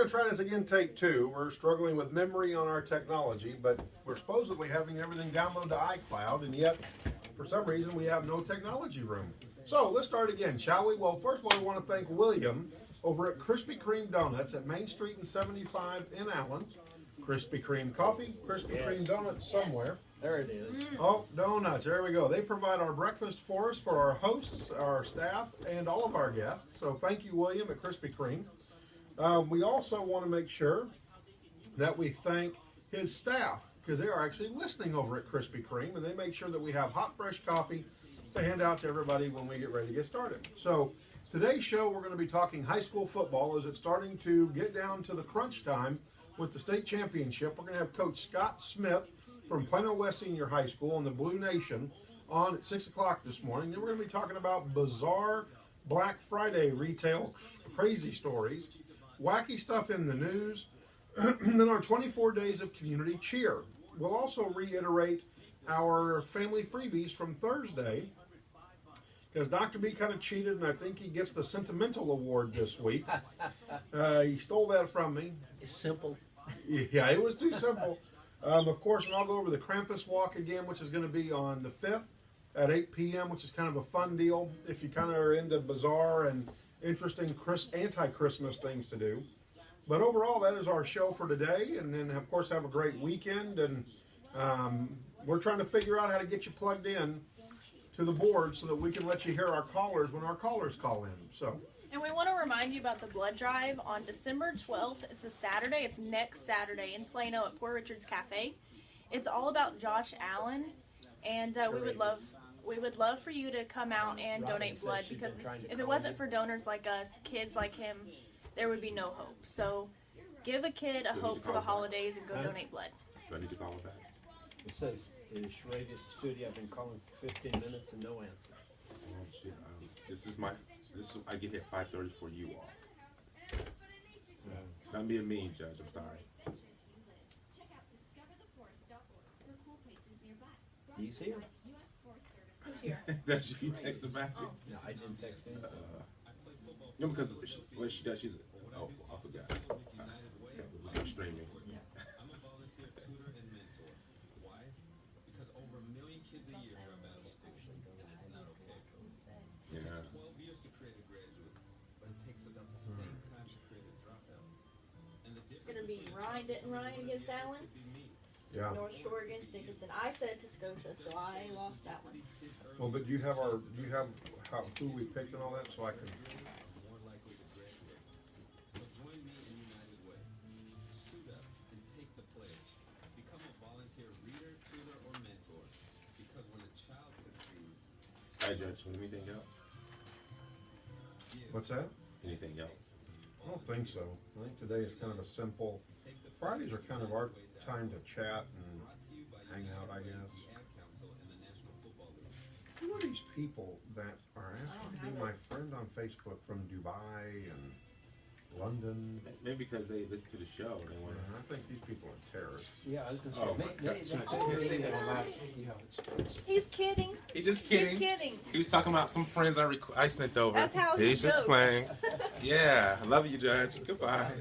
going to try this again, take two. We're struggling with memory on our technology, but we're supposedly having everything download to iCloud, and yet, for some reason, we have no technology room. So let's start again, shall we? Well, first of all, we want to thank William over at Krispy Kreme Donuts at Main Street and 75 in Allen. Krispy Kreme coffee, Krispy Kreme donuts somewhere. There it is. Oh, donuts. There we go. They provide our breakfast for us, for our hosts, our staff, and all of our guests. So thank you, William, at Krispy Kreme. We also want to make sure that we thank his staff, because they are actually listening over at Krispy Kreme, and they make sure that we have hot, fresh coffee to hand out to everybody when we get ready to get started. So today's show, we're going to be talking high school football as it's starting to get down to the crunch time with the state championship. We're going to have Coach Scott Smith from Plano West Senior High School in the Blue Nation on at 6 o'clock this morning. Then we're going to be talking about bizarre Black Friday retail crazy stories, wacky stuff in the news, and then our 24 days of community cheer. We'll also reiterate our family freebies from Thursday, because Dr. B kind of cheated, and I think he gets the Sentimental Award this week. He stole that from me. It's simple. Yeah, it was too simple. Of course, and I'll go over the Krampus Walk again, which is going to be on the 5th at 8 p.m., which is kind of a fun deal if you kind of are into bizarre and interesting anti-Christmas things to do. But overall, that is our show for today. And then, of course, have a great weekend. And we're trying to figure out how to get you plugged in to the board so that we can let you hear our callers when our callers call in. So. And we want to remind you about the blood drive on December 12th. It's a Saturday. It's next Saturday in Plano at Poor Richard's Cafe. It's all about Josh Allen, and we would love for you to come out and donate blood, because if it wasn't for donors like us, kids like him, there would be no hope. So give a kid a hope for the holidays and go donate blood. Do I need to call him back? It says in Sharadia's studio, I've been calling for 15 minutes and no answer. Oh, shit. I get here at 5:30 for you all. Not being mean, Judge. I'm sorry. He's here. Who's here? That's you texted back. No, I didn't text him. No, because what she does, she's. Oh, I forgot. We're streaming. It's going to be Ryan, didn't Ryan against Allen? Yeah. North Shore against Dickinson. I said Tuscosha, so I lost that one. Well, but do you have who we picked and all that, so I can. Hi, Judge. Anything else? What's that? Anything else? I don't think so. I think today is kind of a simple. Fridays are kind of our time to chat and hang out, I guess. Who are these people that are asking to be my friend on Facebook from Dubai and London? Maybe because they listen to the show. They want And I think these people are terrorists. Yeah, I was going Oh, to say, my God. maybe He's kidding. He just He's kidding. kidding. He was talking about some friends I sent over. That's how he He's just jokes. playing. Yeah, I love you, Judge. Goodbye.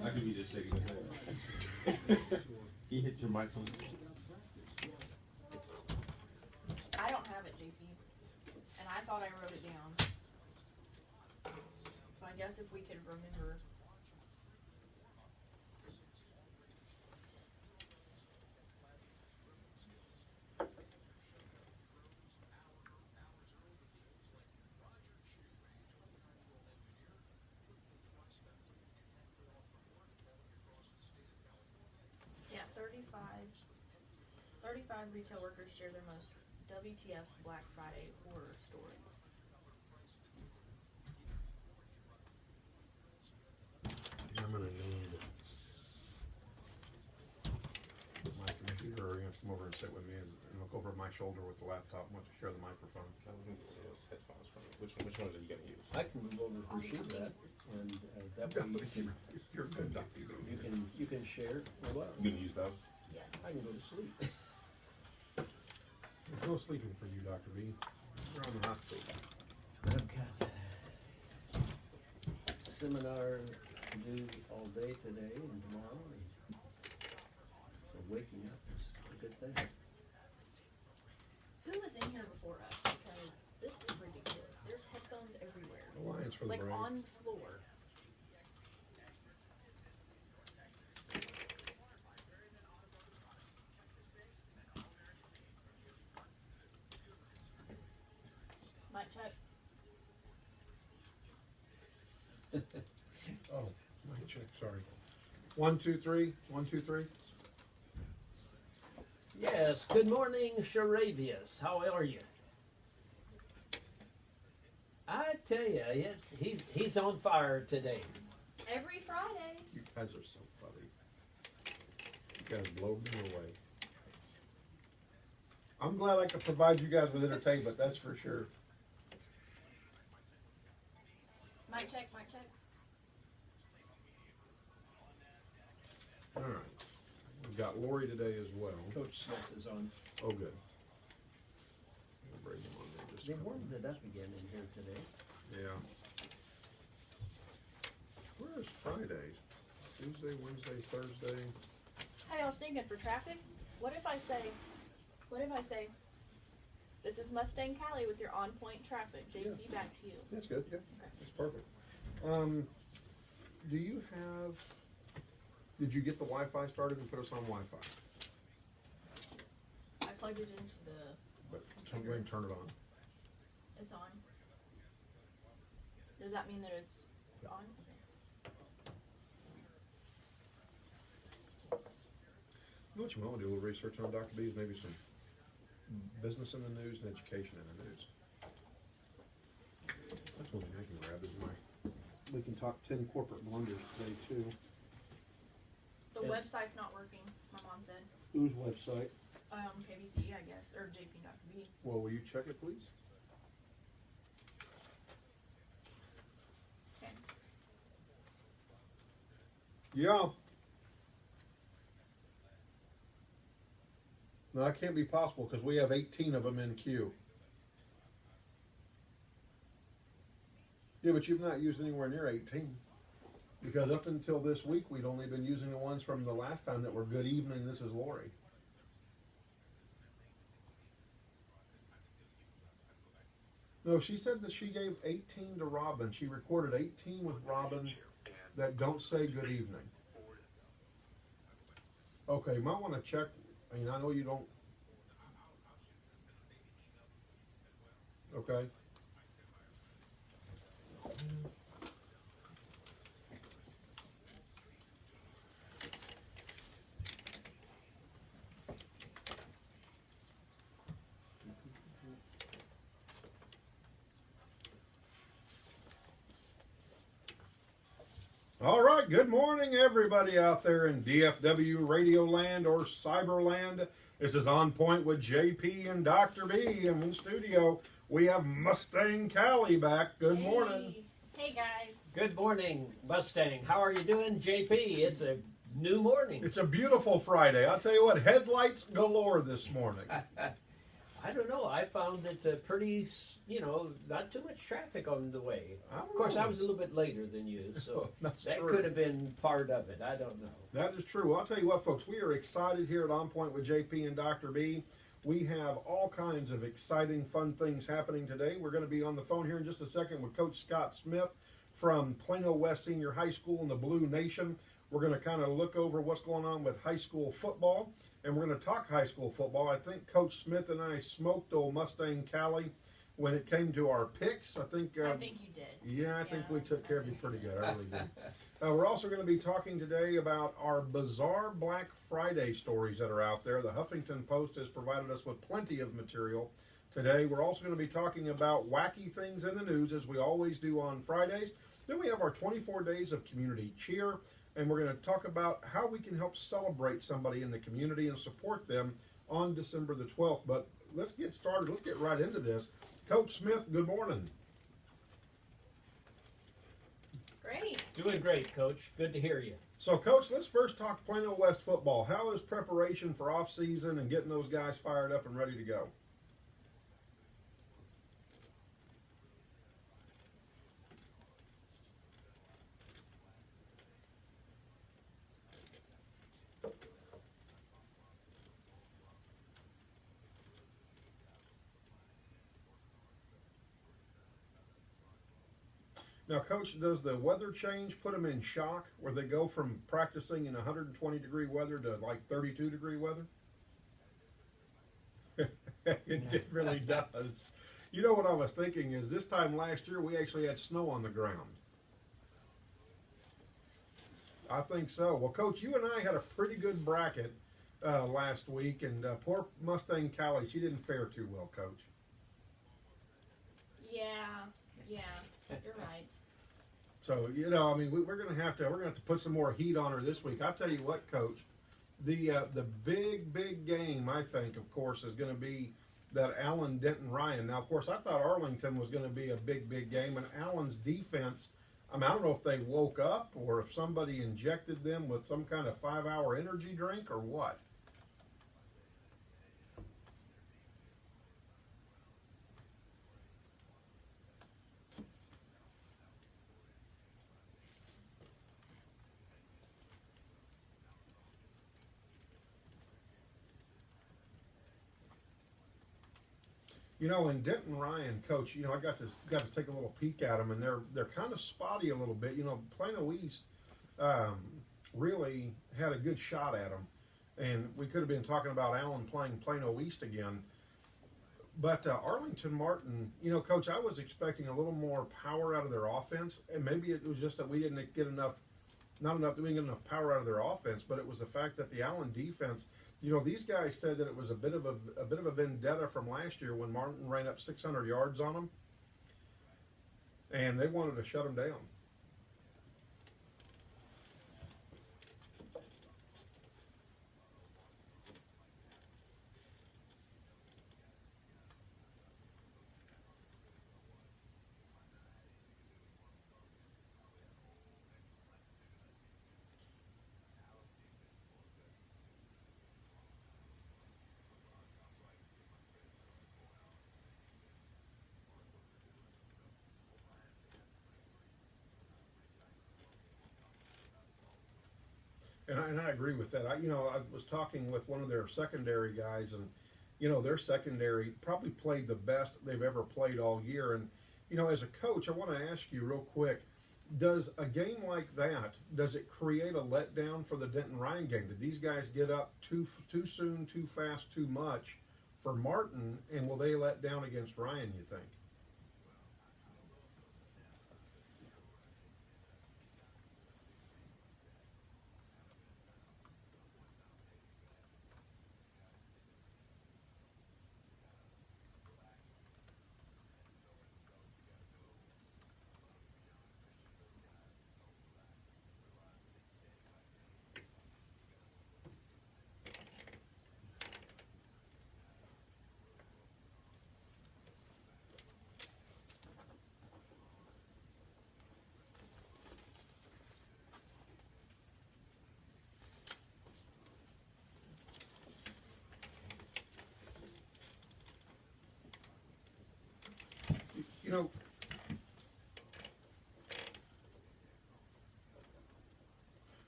I could be just shaking his head. He hit your microphone. I don't have it, JP. And I thought I wrote it down. So I guess if we could remember. Yeah, 35 retail workers share their most WTF Black Friday horror stories. I'm gonna need my computer, or you're gonna come over and sit with me and look over my shoulder with the laptop. I want to share the microphone. Headphones from which one are you gonna use? I can move over to shoot that, and that way You're good, Doc. you can share. Well, You gonna use those? Yes. I can go to sleep. There's no sleeping for you, Dr. B. You're on the hot seat. seminar to do all day today and tomorrow. And so waking up is a good thing. Who was in here before us? Because this is ridiculous. There's headphones everywhere. Alliance for the Like Brain. on the floor. Mic check. Oh, mic check. Sorry. 1, 2, 3. 1, 2, 3. Yes, good morning, Sharavius. How are you? I tell you, he's on fire today. Every Friday. You guys are so funny. You guys blow me away. I'm glad I could provide you guys with entertainment, that's for sure. Mic check, mic check. All right. We've got Lori today as well. Coach Smith is on. Oh, good. We'll bring him on there just a They couple. warmed it up again in here today. Yeah. Where is Friday? Tuesday, Wednesday, Thursday? Hey, I was thinking for traffic, what if I say, this is Mustang Cali with your on-point traffic. JP, back to you. That's good, yeah. Okay. That's perfect. Do you have, did you get the Wi-Fi started and put us on Wi-Fi? I plugged it into the, But go ahead and turn it on. it's on. Does that mean that it's on? You know what you want to do a little research on Dr. B's, maybe some business in the news and education in the news. That's one thing I can grab is my, we can talk 10 corporate blunders today too. The Yeah. website's not working, my mom said. Whose website? KBC, I guess, or JP Dr. B. Well, will you check it, please? Okay. Yeah. No, that can't be possible because we have 18 of them in queue. Yeah, but you've not used anywhere near 18. Because up until this week, we'd only been using the ones from the last time that were good evening, this is Lori. No, she said that she gave 18 to Robin. She recorded 18 with Robin that don't say good evening. Okay, you might want to check. I mean, I know you don't. Okay. All right, good morning, everybody out there in DFW Radio Land or Cyberland. This is On Point with JP and Dr. B. And in studio, we have Mustang Cali back. Good morning. Hey guys. Good morning, Mustang. How are you doing, JP? It's a new morning. It's a beautiful Friday. I'll tell you what, headlights galore this morning. I don't know. I found it pretty, not too much traffic on the way. Of course, I was a little bit later than you, so That's that true. could have been part of it. I don't know. That is true. I'll tell you what, folks, we are excited here at On Point with JP and Dr. B. We have all kinds of exciting, fun things happening today. We're going to be on the phone here in just a second with Coach Scott Smith from Plano West Senior High School in the Blue Nation. We're going to kind of look over what's going on with high school football, and we're going to talk high school football. I think Coach Smith and I smoked old Mustang Cali when it came to our picks. I think I think you did. Yeah, I think Yeah, we took care of you pretty good. I really did. Uh, We're also going to be talking today about our bizarre Black Friday stories that are out there. The Huffington Post has provided us with plenty of material today. We're also going to be talking about wacky things in the news, as we always do on Fridays. Then we have our 24 days of community cheer, and we're going to talk about how we can help celebrate somebody in the community and support them on December the 12th. But let's get started. Let's get right into this. Coach Smith, good morning. Great. Doing great, Coach. Good to hear you. So, Coach, let's first talk Plano West football. How is preparation for off-season and getting those guys fired up and ready to go? Now, Coach, does the weather change put them in shock where they go from practicing in 120-degree weather to like 32-degree weather? It really does. You know what I was thinking is this time last year we actually had snow on the ground. I think so. Well, Coach, you and I had a pretty good bracket last week, and poor Mustang Callie, she didn't fare too well, Coach. Yeah, you're right. So I mean, we're gonna have to put some more heat on her this week. I tell you what, Coach, the big game I think, of course, is going to be that Allen Denton Ryan. Now, of course, I thought Arlington was going to be a big game, and Allen's defense. I mean, I don't know if they woke up or if somebody injected them with some kind of 5-hour energy drink or what. And Denton Ryan, Coach, I got to take a little peek at them, and they're kind of spotty a little bit. Plano East really had a good shot at them, and we could have been talking about Allen playing Plano East again. But Arlington Martin, Coach, I was expecting a little more power out of their offense, and maybe it was just that we didn't get enough power out of their offense, but it was the fact that the Allen defense. These guys said that it was a bit of a vendetta from last year when Martin ran up 600 yards on them, and they wanted to shut them down. And I agree with that. I was talking with one of their secondary guys, and their secondary probably played the best they've ever played all year. And as a coach, I want to ask you real quick: does a game like that create a letdown for the Denton Ryan game? Did these guys get up too soon, too fast, too much for Martin, and will they let down against Ryan? You think?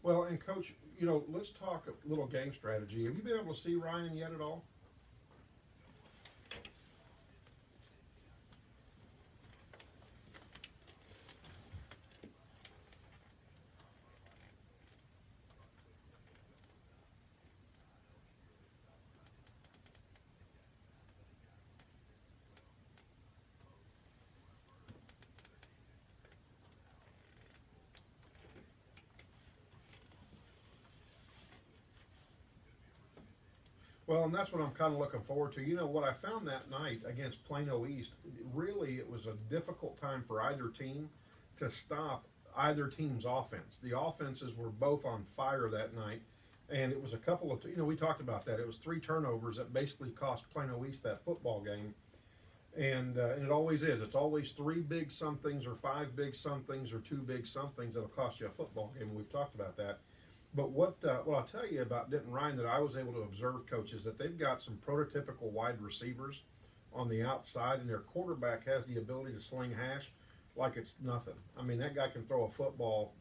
Well, and Coach, let's talk a little game strategy. Have you been able to see Ryan yet at all? Well, and that's what I'm kind of looking forward to. What I found that night against Plano East, really it was a difficult time for either team to stop either team's offense. The offenses were both on fire that night, and it was a couple of, we talked about that. It was 3 turnovers that basically cost Plano East that football game. And it always is. It's always 3 big somethings or 5 big somethings or 2 big somethings that'll cost you a football game. We've talked about that. But what I'll tell you about Denton Ryan that I was able to observe, Coach, is that they've got some prototypical wide receivers on the outside, and their quarterback has the ability to sling hash like it's nothing. I mean, that guy can throw a football